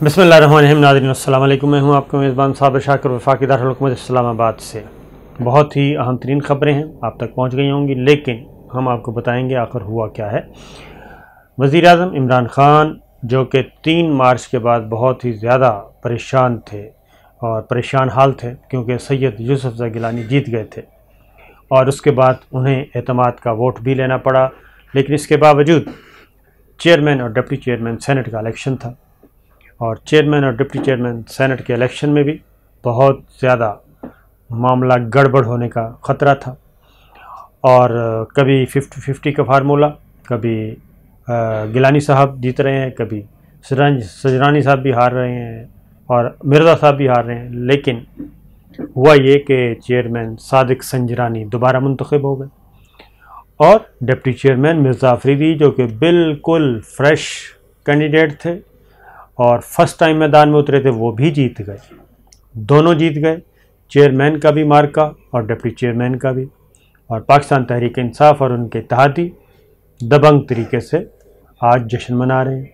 बिस्मिल्लाहिर्रहमानिर्रहीम। नाज़रीन अस्सलाम वालेकुम। मैं हूं आपका मेज़बान साबिर शाकिर वफाकी दारुल हुकूमत इस्लामाबाद से। बहुत ही अहम तरीन ख़बरें हैं, आप तक पहुंच गई होंगी, लेकिन हम आपको बताएंगे आखिर हुआ क्या है। वज़ीर आज़म इमरान ख़ान जो कि 3 मार्च के बाद बहुत ही ज़्यादा परेशान थे और परेशान हाल थे, क्योंकि सैयद यूसुफ़ गिलानी जीत गए थे और उसके बाद उन्हें एतमाद का वोट भी लेना पड़ा। लेकिन इसके बावजूद चेयरमैन और डिप्टी चेयरमैन सेनेट का इलेक्शन था और चेयरमैन और डिप्टी चेयरमैन सेनेट के इलेक्शन में भी बहुत ज़्यादा मामला गड़बड़ होने का ख़तरा था और कभी 50-50 का फार्मूला, कभी गिलानी साहब जीत रहे हैं, कभी सजरानी साहब भी हार रहे हैं और मिर्ज़ा साहब भी हार रहे हैं। लेकिन हुआ ये कि चेयरमैन सादिक संजरानी दोबारा मुंतखब हो गए और डिप्टी चेयरमैन मिर्ज़ा अफरीदी जो कि बिल्कुल फ्रेश कैंडिडेट थे और फर्स्ट टाइम मैदान में उतरे थे, वो भी जीत गए। दोनों जीत गए, चेयरमैन का भी मार्का और डिप्टी चेयरमैन का भी। और पाकिस्तान तहरीक इंसाफ और उनके इत्तेहादी दबंग तरीके से आज जश्न मना रहे हैं।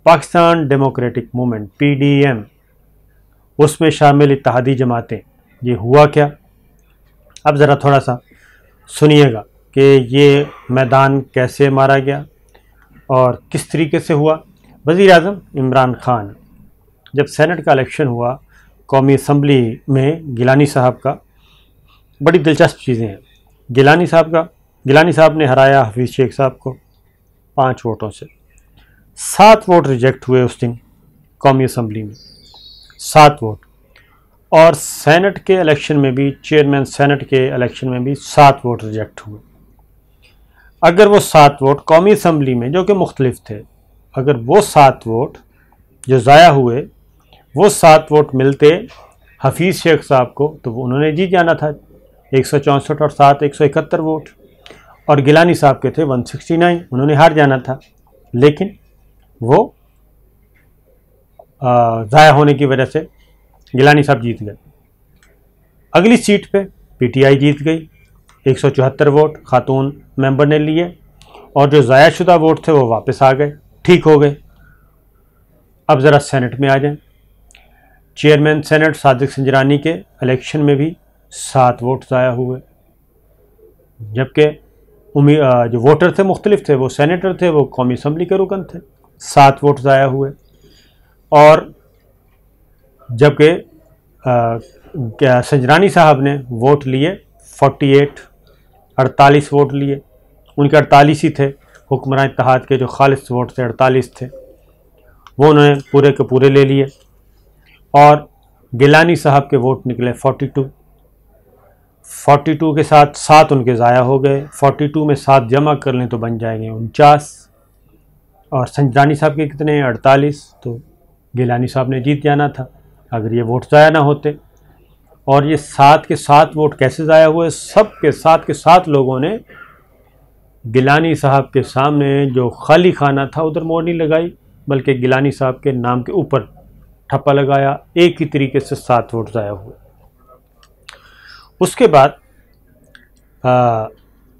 पाकिस्तान डेमोक्रेटिक मूवमेंट PDM, उसमें शामिल इत्तेहादी जमातें, ये हुआ क्या, अब ज़रा थोड़ा सा सुनिएगा कि ये मैदान कैसे मारा गया और किस तरीके से हुआ। वज़ीर आज़म इमरान ख़ान, जब सेनेट का इलेक्शन हुआ कौमी असम्बली में, गिलानी साहब का, बड़ी दिलचस्प चीज़ें हैं। गिलानी साहब ने हराया हफीज़ शेख साहब को 5 वोटों से। 7 वोट रिजेक्ट हुए उस दिन कौमी असम्बली में, 7 वोट। और सेनेट के इलेक्शन में भी, चेयरमैन सेनेट के इलेक्शन में भी 7 वोट रिजेक्ट हुए। अगर वो 7 वोट कौमी असम्बली में, जो कि मुख्तलिफ थे, अगर वो 7 वोट जो ज़ाया हुए, वो 7 वोट मिलते हफीज़ शेख साहब को, तो वो उन्होंने जीत जाना था। 164 और 7 171 वोट। और गिलानी साहब के थे 169, उन्होंने हार जाना था। लेकिन वो ज़ाया होने की वजह से गिलानी साहब जीत गए। अगली सीट पे PTI जीत गई, 174 वोट खातून मेंबर ने लिए और जो ज़ाया शुदा वोट थे वो वापस आ गए, ठीक हो गए। अब ज़रा सेनेट में आ जाएं। चेयरमैन सेनेट सादिक संजरानी के इलेक्शन में भी 7 वोट ज़ाया हुए, जबकि जो वोटर थे मुख्तलिफ थे, वो सेनेटर थे, वो कौमी असम्बली के रुकन थे। 7 वोट ज़ाया हुए। और जबकि संजरानी साहब ने वोट लिए 48 वोट लिए, उनके 48 ही थे। हुक्मरान इत्तेहाद के जो खालिस वोट थे 48 थे, वो उन्होंने पूरे के पूरे ले लिए। और गिलानी साहब के वोट निकले 42 के साथ 7 उनके ज़ाया हो गए। 42 में 7 जमा कर लें तो बन जाएंगे 49। और संजरानी साहब के कितने हैं, 48। तो गिलानी साहब ने जीत जाना था अगर ये वोट ज़ाया ना होते। और ये 7 के 7 वोट कैसे ज़ाया हुए, सब के 7 लोगों ने गिलानी साहब के सामने जो खाली खाना था उधर मोहर नहीं लगाई, बल्कि गिलानी साहब के नाम के ऊपर ठप्पा लगाया। एक ही तरीके से 7 वोट ज़ाया हुए। उसके बाद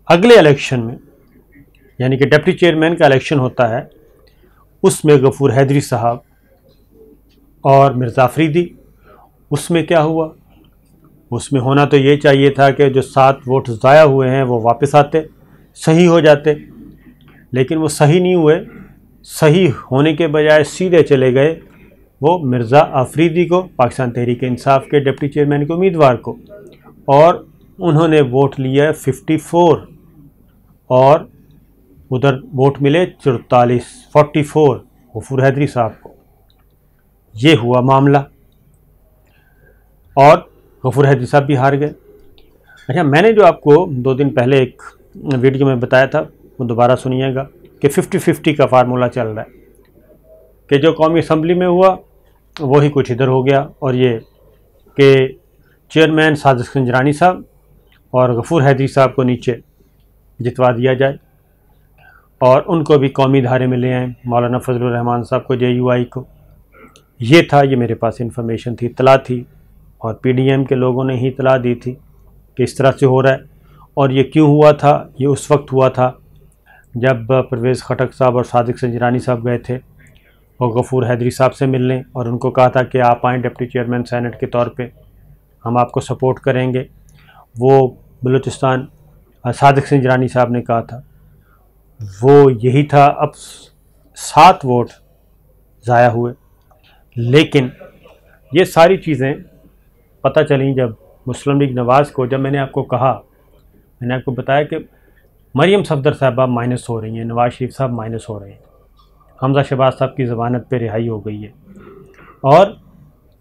अगले इलेक्शन में, यानी कि डिप्टी चेयरमैन का इलेक्शन होता है, उसमें गफूर हैदरी साहब और मिर्ज़ा अफरीदी। उसमें क्या हुआ, उसमें होना तो ये चाहिए था कि जो 7 वोट ज़ाया हुए हैं वो वापस आते, सही हो जाते, लेकिन वो सही नहीं हुए। सही होने के बजाय सीधे चले गए वो मिर्ज़ा अफरीदी को, पाकिस्तान तहरीक इंसाफ के डिप्टी चेयरमैन के उम्मीदवार को, और उन्होंने वोट लिया 54 और उधर वोट मिले 44 गफूर हैदरी साहब को। ये हुआ मामला और गफूर हैदरी साहब भी हार गए। अच्छा, मैंने जो आपको 2 दिन पहले एक वीडियो में बताया था, वो दोबारा सुनिएगा कि 50-50 का फार्मूला चल रहा है, कि जो कौमी असम्बली में हुआ वही कुछ इधर हो गया, और ये कि चेयरमैन सादिक संजरानी साहब और गफूर हैदरी साहब को नीचे जितवा दिया जाए और उनको भी कौमी धारे में ले आए, मौलाना फजलुर रहमान साहब को, JUI को। ये था, ये मेरे पास इन्फॉर्मेशन थी, इत्तला थी, और PDM के लोगों ने ही इत्तला दी थी कि इस तरह से हो रहा है। और ये क्यों हुआ था, ये उस वक्त हुआ था जब परवेज़ खटक साहब और सादिक संजरानी साहब गए थे और गफूर हैदरी साहब से मिलने और उनको कहा था कि आप आएँ डिप्टी चेयरमैन सेनेट के तौर पे, हम आपको सपोर्ट करेंगे। वो बलूचिस्तान सादिक सिंजरानी साहब ने कहा था, वो यही था। अब 7 वोट ज़ाया हुए। लेकिन ये सारी चीज़ें पता चली जब मुस्लिम लीग नवाज़ को, जब मैंने आपको बताया कि मरियम सफदर साहबा माइनस हो रही हैं, नवाज शरीफ साहब माइनस हो रहे हैं, हमजा शहबाज साहब की ज़मानत पे रिहाई हो गई है, और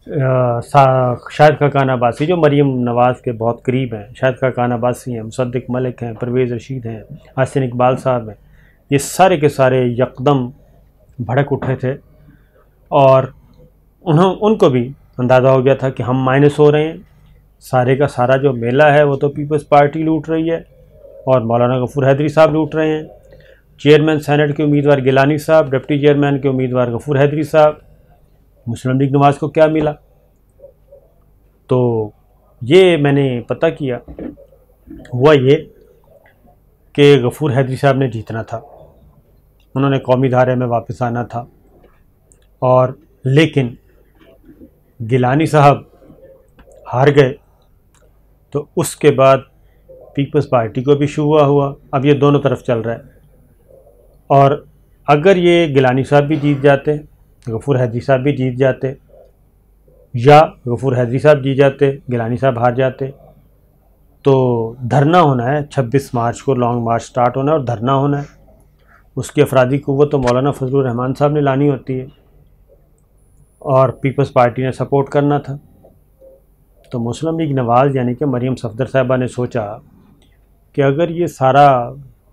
शाहिद खाकान अब्बासी जो मरियम नवाज़ के बहुत करीब हैं, शाहिद खाकान अब्बासी हैं, मुसद्दिक मलिक हैं, परवेज़ रशीद हैं, हसन इकबाल साहब हैं, ये सारे के सारे यकदम भड़क उठे थे और उनको भी अंदाज़ा हो गया था कि हम माइनस हो रहे हैं। सारे का सारा जो मेला है वो तो पीपल्स पार्टी लूट रही है और मौलाना गफूर हैदरी साहब लूट रहे हैं। चेयरमैन सेनेट के उम्मीदवार गिलानी साहब, डिप्टी चेयरमैन के उम्मीदवार गफूर हैदरी साहब। मुस्लिम लीग नवाज़ को क्या मिला? तो ये मैंने पता किया, हुआ ये कि गफूर हैदरी साहब ने जीतना था, उन्होंने कौमी धारे में वापस आना था, और लेकिन गिलानी साहब हार गए। तो उसके बाद पीपल्स पार्टी को भी शुआ हुआ। अब ये दोनों तरफ चल रहा है, और अगर ये गिलानी साहब भी जीत जाते, गफूर हैदरी साहब भी जीत जाते, या गफूर हैदरी साहब जीत जाते, गिलानी साहब हार जाते, तो धरना होना है 26 मार्च को, लॉन्ग मार्च स्टार्ट होना है और धरना होना है। उसकी अफरादी कुव्वत तो मौलाना फजलुर रहमान साहब ने लानी होती है और पीपल्स पार्टी ने सपोर्ट करना था। तो मुस्लिम लीग नवाज़ यानी कि मरियम सफदर साहबा ने सोचा कि अगर ये सारा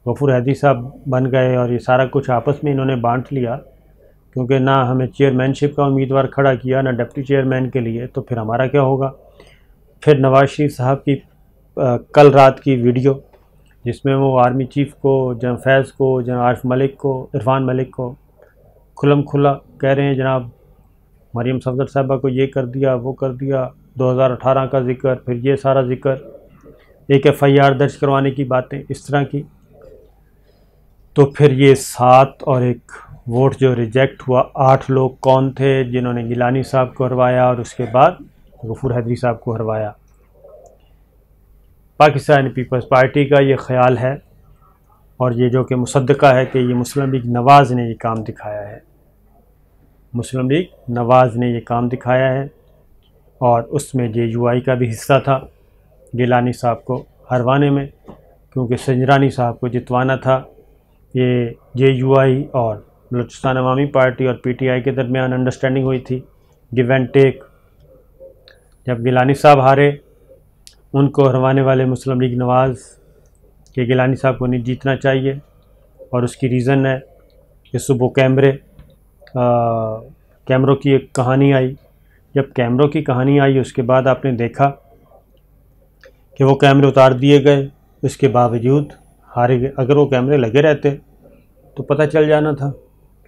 गफूर हैदरी साहब बन गए और ये सारा कुछ आपस में इन्होंने बांट लिया, क्योंकि ना हमें चेयरमैनशिप का उम्मीदवार खड़ा किया ना डिप्टी चेयरमैन के लिए, तो फिर हमारा क्या होगा। फिर नवाज शरीफ साहब की कल रात की वीडियो, जिसमें वो आर्मी चीफ को, जनरल फैज़ को, जनरल आरिफ मलिक को, इरफान मलिक को खुलम खुला कह रहे हैं जनाब मरियम सफदर साहबा को ये कर दिया, वो कर दिया, 2018 का जिक्र, फिर ये सारा जिक्र, एक FIR दर्ज करवाने की बातें इस तरह की। तो फिर ये 7 और 1 वोट जो रिजेक्ट हुआ, 8 लोग कौन थे जिन्होंने गिलानी साहब को हरवाया और उसके बाद गफूर हैदरी साहब को हरवाया। पाकिस्तान पीपल्स पार्टी का ये ख्याल है, और ये जो कि मुसद्दका है कि ये मुस्लिम लीग नवाज़ ने ये काम दिखाया है, मुस्लिम लीग नवाज़ ने ये काम दिखाया है, और उसमें JUI का भी हिस्सा था गिलानी साहब को हरवाने में, क्योंकि सिंजरानी साहब को जितवाना था। ये JUI और बलूचिस्तान अवामी पार्टी और PTI के दरमियान अंडरस्टैंडिंग हुई थी, गिव एंड टेक। जब गिलानी साहब हारे, उनको हरवाने वाले मुस्लिम लीग नवाज़ के गिलानी साहब को नहीं जीतना चाहिए, और उसकी रीज़न है कि सुबह कैमरों की एक कहानी आई। जब कैमरों की कहानी आई उसके बाद आपने देखा कि वो कैमरे उतार दिए गए, उसके बावजूद हारे गए। अगर वो कैमरे लगे रहते तो पता चल जाना था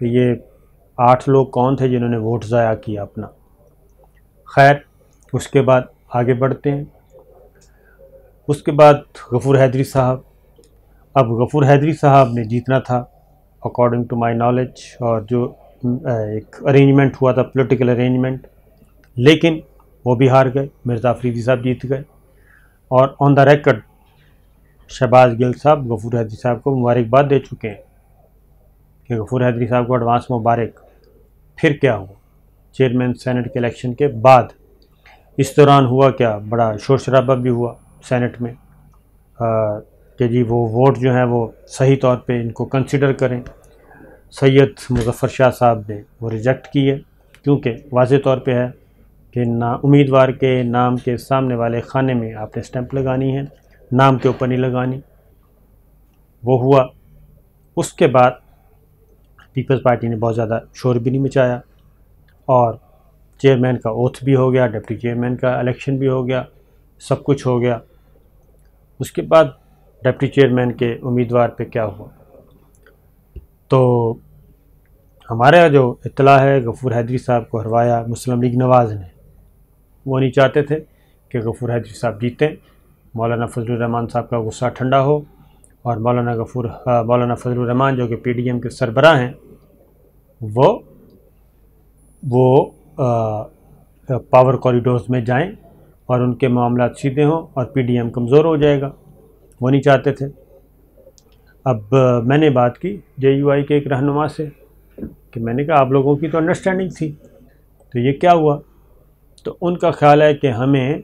कि ये 8 लोग कौन थे जिन्होंने वोट ज़ाया किया अपना। खैर, उसके बाद आगे बढ़ते हैं। उसके बाद गफूर हैदरी साहब, अब गफूर हैदरी साहब ने जीतना था अकॉर्डिंग टू माय नॉलेज, और जो एक अरेंजमेंट हुआ था, पॉलिटिकल अरेंजमेंट, लेकिन वो भी हार गए। मिर्ज़ा अफरीदी साहब जीत गए, और on the record Shahbaz Gill साहब गफूर हैदरी साहब को मुबारकबाद दे चुके हैं कि गफूर हैदरी साहब को एडवांस मुबारक। फिर क्या हुआ चेयरमैन सेनेट के इलेक्शन के बाद? इस दौरान हुआ क्या, बड़ा शोर शराबा भी हुआ सेनेट में कि जी वो वोट जो हैं वो सही तौर पे इनको कंसिडर करें। सैयद मुज़फ़्फ़र शाह साहब ने वो रिजेक्ट किए, क्योंकि वाज़ेह तौर पे है कि ना उम्मीदवार के नाम के सामने वाले खाने में आपने स्टैंप लगानी है, नाम के ऊपर नहीं लगानी। वो हुआ। उसके बाद पीपल्स पार्टी ने बहुत ज़्यादा शोर भी नहीं मचाया, और चेयरमैन का ओथ भी हो गया, डिप्टी चेयरमैन का इलेक्शन भी हो गया, सब कुछ हो गया। उसके बाद डिप्टी चेयरमैन के उम्मीदवार पे क्या हुआ, तो हमारा जो इत्तला है गफूर हैदरी साहब को हरवाया मुस्लिम लीग नवाज़ ने। वो नहीं चाहते थे कि गफूर हैदरी साहब जीतें, मौलाना फजलुर रहमान साहब का गुस्सा ठंडा हो, और मौलाना फजलुर रहमान जो कि PDM के सरबराह हैं, वो वो पावर कॉरिडोर्स में जाएं और उनके मामलात सीधे हों और पीडीएम कमज़ोर हो जाएगा, वो नहीं चाहते थे। अब मैंने बात की जेयूआई के एक रहनुमा से कि मैंने कहा आप लोगों की तो अंडरस्टैंडिंग थी, तो ये क्या हुआ? तो उनका ख्याल है कि हमें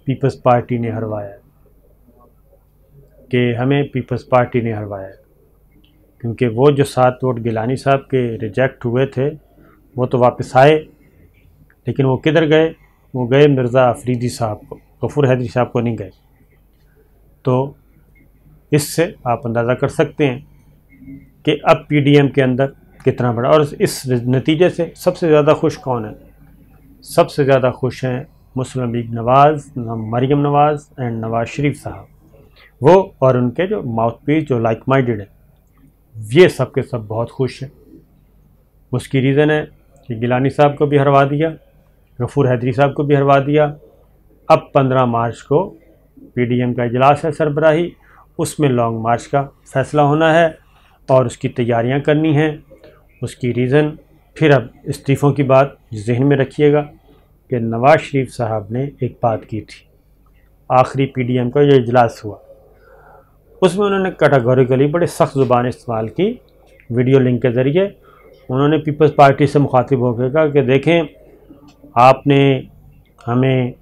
पीपल्स पार्टी ने हरवाया, क्योंकि वो जो 7 वोट गिलानी साहब के रिजेक्ट हुए थे वो तो वापस आए, लेकिन वो किधर गए? वो गए मिर्ज़ा अफरीदी साहब को, गफूर हैदरी साहब को नहीं गए। तो इससे आप अंदाज़ा कर सकते हैं कि अब पीडीएम के अंदर कितना बड़ा, और इस नतीजे से सबसे ज़्यादा खुश कौन है? सबसे ज़्यादा खुश हैं मुस्लिम लीग नवाज़, मरीम नवाज़ एंड नवाज़ शरीफ साहब, वो और उनके जो माउथपीस जो लाइक माइंडेड है, ये सब के सब बहुत खुश हैं। उसकी रीज़न है कि गिलानी साहब को भी हरवा दिया, गफूर हैदरी साहब को भी हरवा दिया। अब 15 मार्च को पीडीएम का इजलास है सरबराही, उसमें लॉन्ग मार्च का फ़ैसला होना है और उसकी तैयारियां करनी हैं। उसकी रीज़न फिर अब इस्तीफ़ों की बात जहन में रखिएगा कि नवाज़ शरीफ साहब ने एक बात की थी, आखिरी पीडीएम का जो इजलास हुआ उसमें उन्होंने कैटेगोरिकली बड़े सख्त ज़ुबान इस्तेमाल की, वीडियो लिंक के ज़रिए उन्होंने पीपल्स पार्टी से मुखातिब होकर कहा कि देखें आपने हमें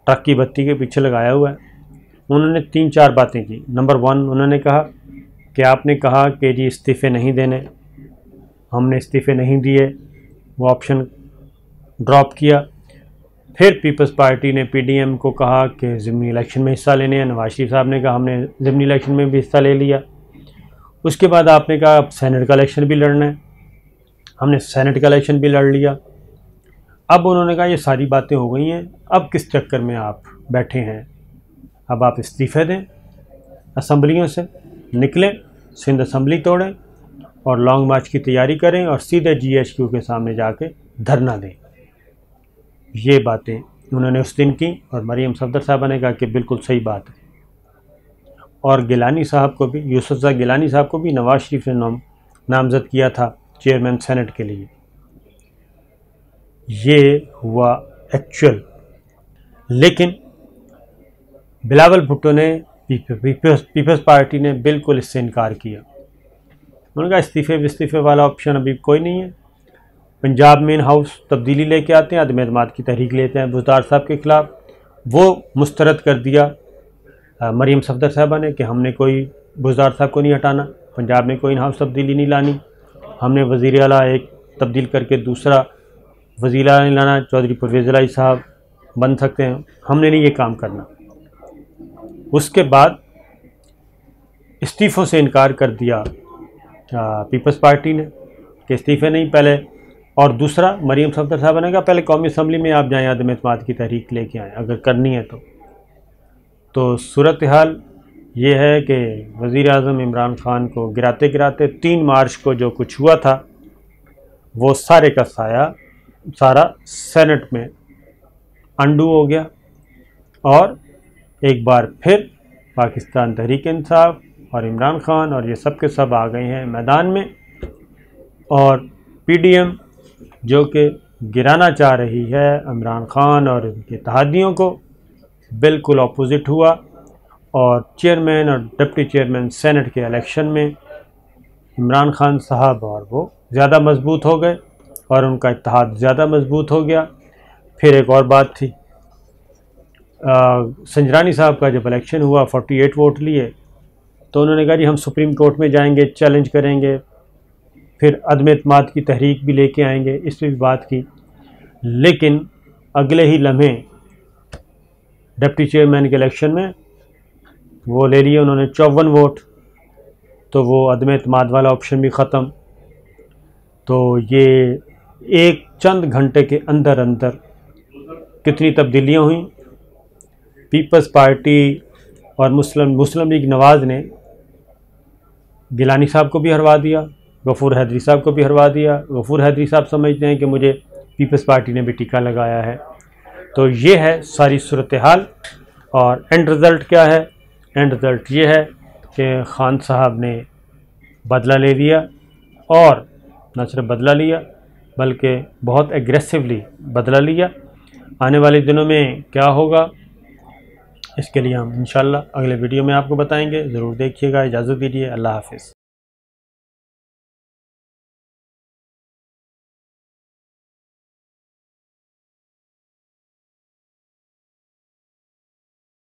ट्रक की बत्ती के पीछे लगाया हुआ है। उन्होंने 3-4 बातें की। नंबर 1 उन्होंने कहा कि आपने कहा कि जी इस्तीफ़े नहीं देने, हमने इस्तीफ़े नहीं दिए, वो ऑप्शन ड्रॉप किया। फिर पीपल्स पार्टी ने पीडीएम को कहा कि ज़िमनी इलेक्शन में हिस्सा लेने हैं, नवाज शरीफ साहब ने कहा हमने ज़िमनी इलेक्शन में भी हिस्सा ले लिया। उसके बाद आपने कहा अब सेनेट का इलेक्शन भी लड़ना है, हमने सेनेट का इलेक्शन भी लड़ लिया। अब उन्होंने कहा ये सारी बातें हो गई हैं, अब किस चक्कर में आप बैठे हैं, अब आप इस्तीफ़े दें, असम्बलियों से निकलें, सिंध असम्बली तोड़ें और लॉन्ग मार्च की तैयारी करें और सीधे जीएचक्यू के सामने जाके धरना दें। ये बातें उन्होंने उस दिन की और मरीम सफदर साहबा ने कहा कि बिल्कुल सही बात है। और गिलानी साहब को भी, यूसुफ गिलानी साहब को भी नवाज शरीफ ने नामज़द किया था चेयरमैन सेनेट के लिए। ये हुआ एक्चुअल, लेकिन बिलावल भुट्टो ने, पीपल्स पार्टी ने बिल्कुल इससे इनकार किया। उन्होंने कहा इस्तीफ़े वाला ऑप्शन अभी कोई नहीं है। पंजाब में इन हाउस तब्दीली लेके आते हैं, अदम एतमाद की तहरीक लेते हैं बुज़दार साहब के ख़िलाफ़, वो मुस्तरद कर दिया मरीम सफदर साहबा ने कि हमने कोई बुज़दार साहब को नहीं हटाना, पंजाब में कोई इन हाउस तब्दीली नहीं लानी, हमने वज़ीर आला एक तब्दील करके दूसरा वज़ीर आला नहीं लाना, चौधरी परवेज़ इलाही साहब बन सकते हैं, हमने नहीं ये काम करना। उसके बाद इस्तीफ़ों से इनकार कर दिया पीपल्स पार्टी ने कि इस्तीफ़े नहीं पहले, और दूसरा मरीम सफदर साहब ने कहा पहले कौमी असम्बली में आप जाएँ, अदम एतमाद की तहरीक लेके आएँ अगर करनी है तो सूरत हाल ये है कि वज़ीर आज़म इमरान ख़ान को गिराते गिराते 3 मार्च को जो कुछ हुआ था वो सारे का सारा सेनेट में अंडू हो गया और एक बार फिर पाकिस्तान तहरीक इंसाफ और इमरान ख़ान और ये सब के सब आ गए हैं मैदान में। और पीडीएम जो कि गिराना चाह रही है इमरान ख़ान और उनके इत्तेहादियों को, बिल्कुल अपोजिट हुआ और चेयरमैन और डिप्टी चेयरमैन सेनेट के इलेक्शन में इमरान ख़ान साहब और वो ज़्यादा मजबूत हो गए और उनका इत्तेहाद ज़्यादा मजबूत हो गया। फिर एक और बात थी, संजरानी साहब का जब इलेक्शन हुआ 48 वोट लिए तो उन्होंने कहा जी हम सुप्रीम कोर्ट में जाएंगे, चैलेंज करेंगे, फिर अदम एतमाद की तहरीक भी लेके आएंगे, इस पर भी बात की। लेकिन अगले ही लम्हे डिप्टी चेयरमैन के इलेक्शन में वो ले लिए उन्होंने 54 वोट, तो वो अदम एतमाद वाला ऑप्शन भी ख़त्म। तो ये एक चंद घंटे के अंदर अंदर कितनी तब्दीलियाँ हुई। पीपल्स पार्टी और मुस्लिम लीग नवाज़ ने गिलानी साहब को भी हरवा दिया, गफूर हैदरी साहब को भी हरवा दिया। गफूर हैदरी साहब समझते हैं कि मुझे पीपल्स पार्टी ने भी टीका लगाया है। तो ये है सारी सूरत हाल। और एंड रिज़ल्ट क्या है? एंड रिज़ल्ट ये है कि ख़ान साहब ने बदला ले लिया, और न सिर्फ बदला लिया बल्कि बहुत एग्रेसिवली बदला लिया। आने वाले दिनों में क्या होगा इसके लिए हम इंशाल्लाह अगले वीडियो में आपको बताएंगे। ज़रूर देखिएगा। इजाज़त दीजिए। अल्लाह हाफ़िज़।